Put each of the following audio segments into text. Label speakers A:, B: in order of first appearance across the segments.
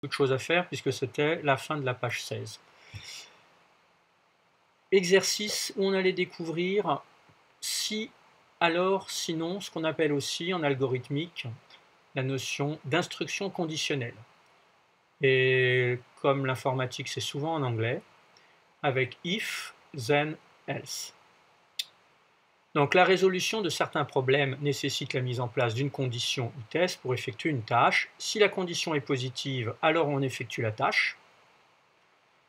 A: de choses à faire puisque c'était la fin de la page 16. Exercice où on allait découvrir si, alors, sinon, ce qu'on appelle aussi en algorithmique la notion d'instruction conditionnelle. Et comme l'informatique c'est souvent en anglais, avec if, then, else. Donc la résolution de certains problèmes nécessite la mise en place d'une condition ou test pour effectuer une tâche. Si la condition est positive, alors on effectue la tâche.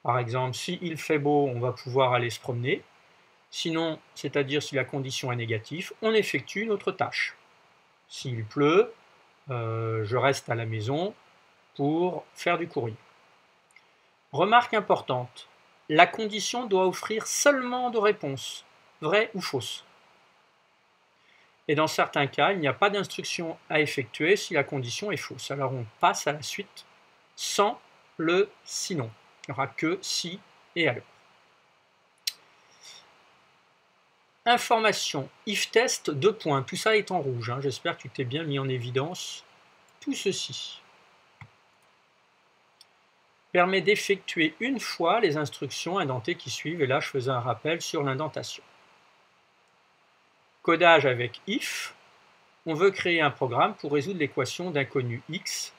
A: Par exemple, si il fait beau, on va pouvoir aller se promener. Sinon, c'est-à-dire si la condition est négative, on effectue une autre tâche. S'il pleut, je reste à la maison pour faire du courrier. Remarque importante, la condition doit offrir seulement deux réponses, vraies ou fausses. Et dans certains cas, il n'y a pas d'instruction à effectuer si la condition est fausse. Alors on passe à la suite sans le sinon. Il n'y aura que si et alors. Information, if test, 2 points. Tout ça est en rouge. J'espère que tu t'es bien mis en évidence tout ceci. Permet d'effectuer une fois les instructions indentées qui suivent. Et là, je faisais un rappel sur l'indentation. Codage avec if. On veut créer un programme pour résoudre l'équation d'inconnu x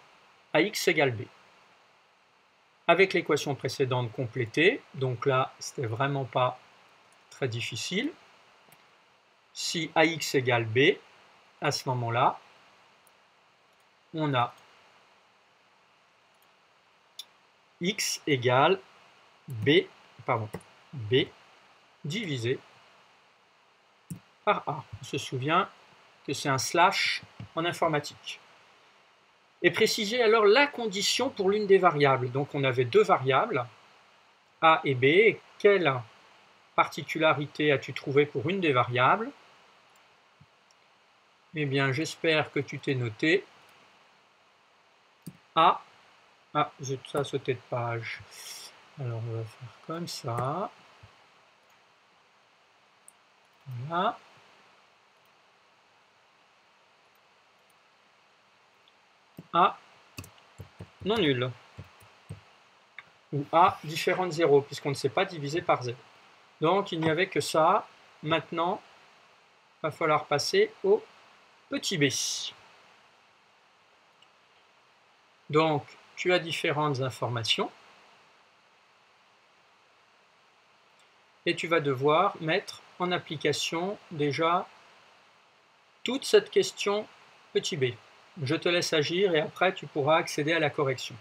A: à x égale b. Avec l'équation précédente complétée, donc là, c'était vraiment pas très difficile. Si ax égale b, à ce moment-là, on a x égale b divisé par a. On se souvient que c'est un slash en informatique. Et préciser alors la condition pour l'une des variables. Donc on avait deux variables, a et b. Quelle particularité as-tu trouvé pour une des variables? Eh bien, j'espère que tu t'es noté A. Ah, ça a sauté de page. Alors, on va faire comme ça. Voilà. A non nul. Ou A différent de 0, puisqu'on ne sait pas diviser par 0. Donc, il n'y avait que ça. Maintenant, il va falloir passer au petit b. Donc, tu as différentes informations. Et tu vas devoir mettre en application déjà toute cette question petit b. Je te laisse agir et après tu pourras accéder à la correction.